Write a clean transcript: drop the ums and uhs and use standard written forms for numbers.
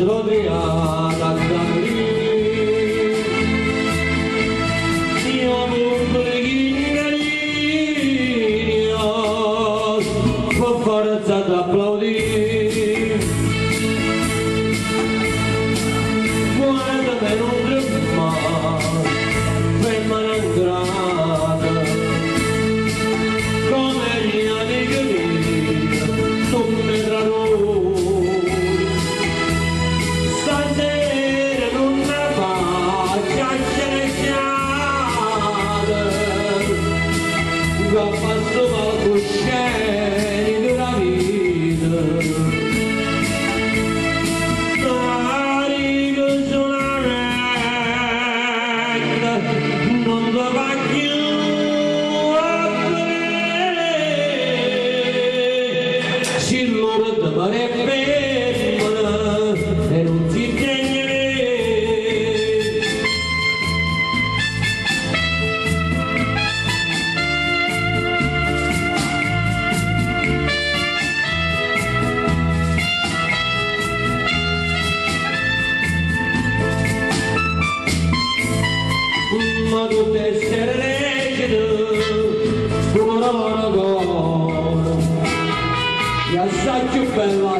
rodeata da io non preghiglio con forza d'applaudire guardami non tremare fermare in grada come gli anni che tu mi tradurri stasera non mi faccia sceneggiare che passo palcoscenico della vita carico sulla retta non ti va più a vedere se loro ti pare femmina e non si tiene ma tu essere lecito come una buona cosa e assai più bella